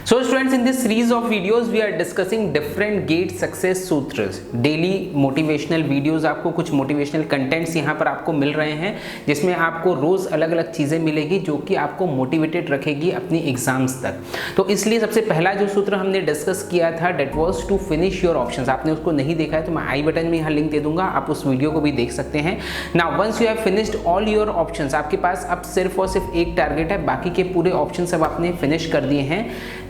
So students, in this series of videos we are discussing different GATE success सूत्र। Daily motivational videos, आपको कुछ motivational contents यहाँ पर आपको मिल रहे हैं जिसमें आपको रोज़ अलग अलग चीज़ें मिलेगी जो कि आपको मोटिवेटेड रखेगी अपनी एग्जाम्स तक। तो इसलिए सबसे पहला जो सूत्र हमने डिस्कस किया था that was to finish your options. आपने उसको नहीं देखा है तो मैं आई बटन में यहाँ लिंक दे दूंगा, आप उस वीडियो को भी देख सकते हैं। Now once you have finished all your options, आपके पास अब सिर्फ और सिर्फ एक टारगेट है, बाकी के पूरे ऑप्शन सब आपने फिनिश कर दिए हैं।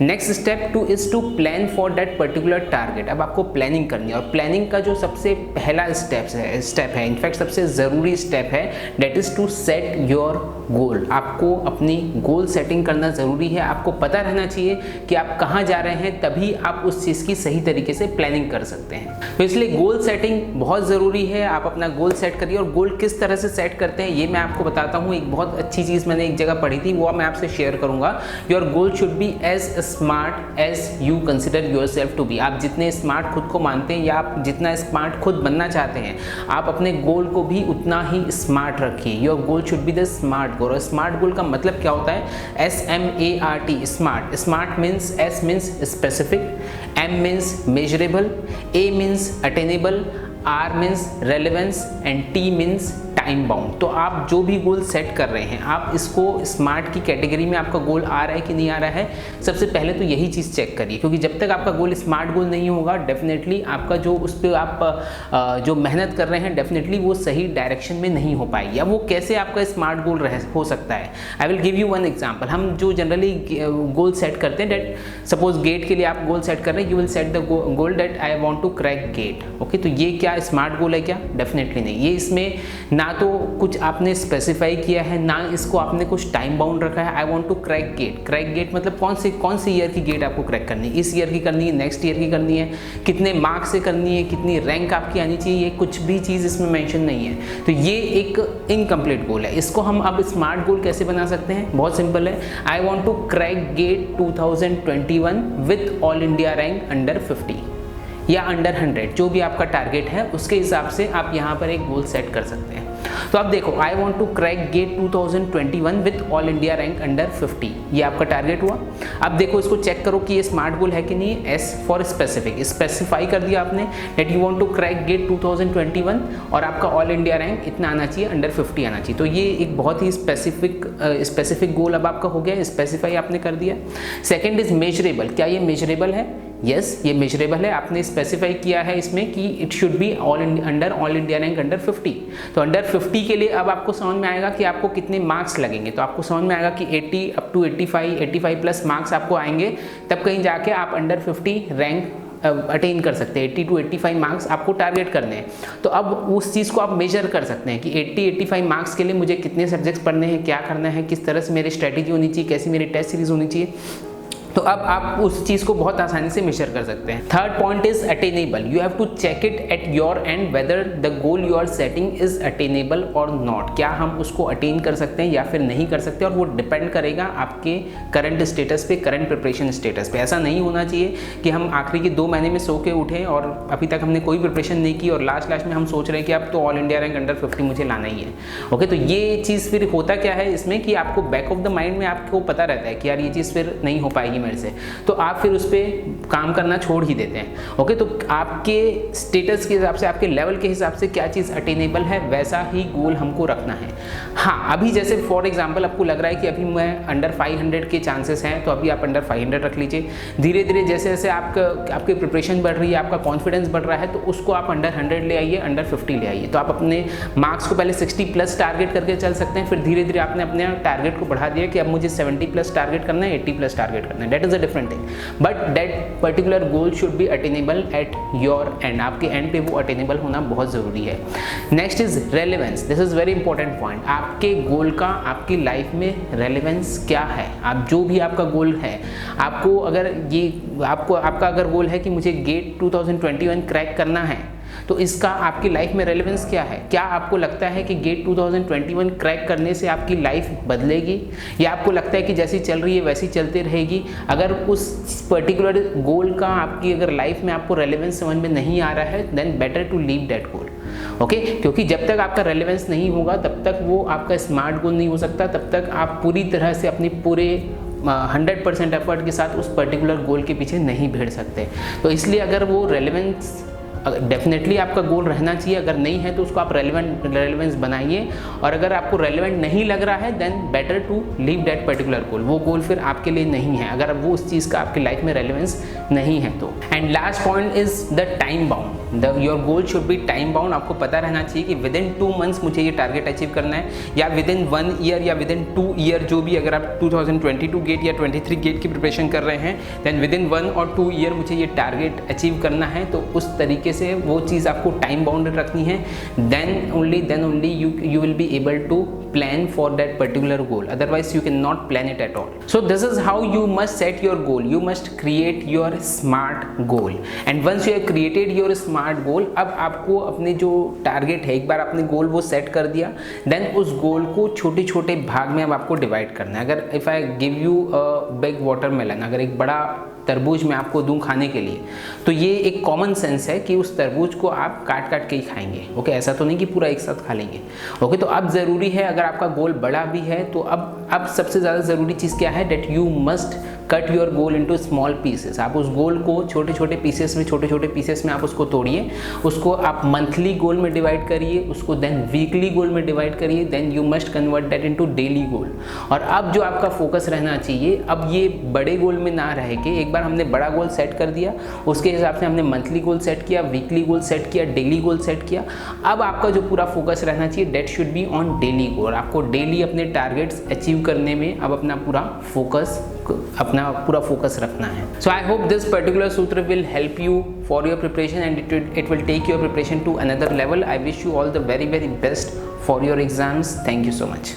Next step two is to plan for that particular target. अब आपको प्लानिंग करनी है और प्लानिंग का जो सबसे पहला स्टेप है इनफैक्ट सबसे ज़रूरी स्टेप है, that is to set your goal. आपको अपनी गोल सेटिंग करना ज़रूरी है। आपको पता रहना चाहिए कि आप कहाँ जा रहे हैं, तभी आप उस चीज़ की सही तरीके से प्लानिंग कर सकते हैं। तो इसलिए गोल सेटिंग बहुत ज़रूरी है। आप अपना गोल सेट करिए और गोल किस तरह से सेट करते हैं ये मैं आपको बताता हूँ। एक बहुत अच्छी चीज़ मैंने एक जगह पढ़ी थी, वो मैं आपसे शेयर करूँगा। Your goal should be as smart as you consider yourself to be. आप जितने स्मार्ट खुद को मानते हैं या आप जितना स्मार्ट खुद बनना चाहते हैं, आप अपने गोल को भी उतना ही स्मार्ट रखिए। Your goal should be the smart गोल। और स्मार्ट गोल का मतलब क्या होता है? SMART, smart. Smart means S means specific, M means measurable, A means attainable, R means relevance and T means time bound. तो आप जो भी गोल सेट कर रहे हैं, आप इसको स्मार्ट की कैटेगरी में आपका गोल आ रहा है कि नहीं आ रहा है, सबसे पहले तो यही चीज़ चेक करिए। क्योंकि जब तक आपका गोल स्मार्ट गोल नहीं होगा, डेफिनेटली आपका जो उस पर आप जो मेहनत कर रहे हैं डेफिनेटली वो सही डायरेक्शन में नहीं हो पाएगी। अब वो कैसे आपका स्मार्ट गोल हो सकता है? I will give you one example. हम जो जनरली गोल सेट करते हैं, डेट सपोज गेट के लिए आप गोल सेट कर रहे हैं, you will set the goal that I want to crack GATE. Okay, तो ये क्या स्मार्ट गोल है क्या? डेफिनेटली नहीं। ये इसमें ना तो कुछ आपने स्पेसिफाई किया है, ना इसको आपने कुछ टाइम बाउंड रखा है। I want to crack GATE. Crack GATE मतलब कौन सी ईयर की गेट आपको क्रैक करनी है? इस ईयर की करनी है, नेक्स्ट ईयर की करनी है, कितने मार्क्स से करनी है, कितनी रैंक आपकी आनी चाहिए, ये कुछ भी चीज़ इसमें मेंशन नहीं है। तो ये एक इनकम्प्लीट गोल है। इसको हम अब स्मार्ट गोल कैसे बना सकते हैं? बहुत सिंपल है। I want to crack GATE 2021 with all India rank under 50 या अंडर 100, जो भी आपका टारगेट है उसके हिसाब से आप यहाँ पर एक गोल सेट कर सकते हैं। तो अब देखो, I want to crack GATE 2021 with all India rank under 50, ये आपका टारगेट हुआ। अब देखो इसको चेक करो कि ये स्मार्ट गोल है कि नहीं। S फॉर स्पेसिफिक, स्पेसिफाई कर दिया आपने that you want to crack GATE 2021 और आपका ऑल इंडिया रैंक इतना आना चाहिए, अंडर 50 आना चाहिए। तो ये एक बहुत ही स्पेसिफिक गोल अब आपका हो गया, स्पेसिफाई आपने कर दिया। Second is measurable. क्या ये मेजरेबल है? यस, ये मेजरेबल है। आपने स्पेसिफाई किया है इसमें कि it should be under all India rank under 50। तो अंडर 50 के लिए अब आपको समझ में आएगा कि आपको कितने मार्क्स लगेंगे। तो आपको समझ में आएगा कि 80 अप टू 85 प्लस मार्क्स आपको आएंगे, तब कहीं जाके आप अंडर 50 रैंक अटेन कर सकते हैं। 80 to 85 मार्क्स आपको टारगेट करने हैं। तो अब उस चीज़ को आप मेजर कर सकते हैं कि 80-85 मार्क्स के लिए मुझे कितने सब्जेक्ट्स पढ़ने हैं, क्या करना है, किस तरह से मेरी स्ट्रेटेजी होनी चाहिए, कैसी मेरी टेस्ट सीरीज होनी चाहिए। तो अब आप उस चीज़ को बहुत आसानी से मेजर कर सकते हैं। Third point is attainable. You have to check it at your end whether the goal you are setting is attainable और नॉट। क्या हम उसको अटेन कर सकते हैं या फिर नहीं कर सकते, और वो डिपेंड करेगा आपके करंट स्टेटस पे, करंट प्रिपरेशन स्टेटस पे। ऐसा नहीं होना चाहिए कि हम आखिरी के 2 महीने में सो के उठें और अभी तक हमने कोई प्रिपरेशन नहीं की और लास्ट में हम सोच रहे हैं कि अब तो ऑल इंडिया रैंक अंडर 50 मुझे लाना ही है। ओके, तो ये चीज़ फिर होता क्या है इसमें कि आपको बैक ऑफ द माइंड में आपको पता रहता है कि यार ये चीज़ फिर नहीं हो पाएगी मेरे से, तो आप फिर उस पर काम करना छोड़ ही देते हैं। ओके, तो आपके स्टेटस के हिसाब से, आपके लेवल के हिसाब से क्या चीज़ अटेनेबल है वैसा ही गोल हमको रखना है। हाँ, अभी जैसे फॉर एग्जांपल आपको लग रहा है कि अभी मैं अंडर 500 के चांसेस हैं, तो अभी आप अंडर 500 रख लीजिए। धीरे धीरे जैसे जैसे आपकी प्रिपरेशन बढ़ रही है, आपका कॉन्फिडेंस बढ़ रहा है, तो उसको आप अंडर 100 ले आइए, अंडर 50 ले आइए। तो आप अपने मार्क्स को पहले 60 प्लस टारगेट करके चल सकते हैं, फिर धीरे धीरे आपने अपने टारगेट को बढ़ा दिया कि अब मुझे 70 प्लस टारगेट करना है, 80 प्लस टारगेट करना है। That is a different thing, but that particular goal should B attainable eight your and. आपके एंड पे वो अटेनेबल होना बहुत ज़रूरी है। Next is relevance. This is very important point. आपके गोल का आपकी लाइफ में रेलेवेंस क्या है? आप जो भी आपका गोल है, आपको अगर ये आपका अगर गोल है कि मुझे गेट 2021 क्रैक करना है, तो इसका आपकी लाइफ में रेलेवेंस क्या है? क्या आपको लगता है कि गेट 2021 क्रैक करने से आपकी लाइफ बदलेगी, या आपको लगता है कि जैसी चल रही है वैसी चलती रहेगी? अगर उस पर्टिकुलर गोल का आपकी अगर लाइफ में आपको रेलेवेंस समझ में नहीं आ रहा है, then better to leave that goal. Okay, क्योंकि जब तक आपका रेलेवेंस नहीं होगा तब तक वो आपका स्मार्ट गोल नहीं हो सकता, तब तक आप पूरी तरह से अपनी पूरे 100% एफर्ट के साथ उस पर्टिकुलर गोल के पीछे नहीं भिड़ सकते। तो इसलिए अगर वो रेलेवेंस, डेफिनेटली आपका गोल रहना चाहिए, अगर नहीं है तो उसको आप रेलेवेंस बनाइए, और अगर आपको रेलेवेंट नहीं लग रहा है then better to leave that particular goal. वो गोल फिर आपके लिए नहीं है अगर वो उस चीज़ का आपकी लाइफ में रेलेवेंस नहीं है तो। And last point is the time bound. Your goal should B time bound. आपको पता रहना चाहिए कि विद इन 2 मंथ्स मुझे ये टारगेट अचीव करना है, या विद इन 1 ईयर या विद इन 2 ईयर, जो भी, अगर आप 2022 गेट या 23 गेट की प्रिपरेशन कर रहे हैं देन विद इन 1 और 2 ईयर मुझे ये टारगेट अचीव करना है। तो उस तरीके से वो चीज़ आपको टाइम बाउंडेड रखनी है, then only you will be able to plan for that particular goal, otherwise you cannot plan it at all. So this is how you must set your goal. You must create your smart goal, and once you have created your smart goal, अब आपको अपने जो target है, एक बार आपने गोल वो set कर दिया, देन उस गोल को छोटे छोटे भाग में अब आपको डिवाइड करना है। अगर if I give you a big watermelon, अगर एक बड़ा तरबूज मैं आपको दूं खाने के लिए, तो ये एक कॉमन सेंस है कि उस तरबूज को आप काट काट के ही खाएंगे। ओके, ऐसा तो नहीं कि पूरा एक साथ खा लेंगे। ओके, तो अब ज़रूरी है, अगर आपका गोल बड़ा भी है तो अब सबसे ज़्यादा ज़रूरी चीज़ क्या है, that you must cut your goal into small pieces. आप उस गोल को छोटे छोटे पीसेस में आप उसको तोड़िए, उसको आप मंथली गोल में डिवाइड करिए, उसको देन वीकली गोल में डिवाइड करिए, then you must convert that into daily goal. और अब जो आपका फोकस रहना चाहिए, अब ये बड़े गोल में ना रह के, एक बार हमने बड़ा गोल सेट कर दिया, उसके हिसाब से हमने मंथली गोल सेट किया, वीकली गोल सेट किया, डेली गोल सेट किया। अब आपका जो पूरा फोकस रहना चाहिए that should be on daily goal. आपको डेली अपने टारगेट्स अचीव करने में अब अपना पूरा फोकस रखना है। So I hope this particular सूत्र will help you for your preparation and it will take your preparation to another level. I wish you all the very best for your exams. Thank you so much.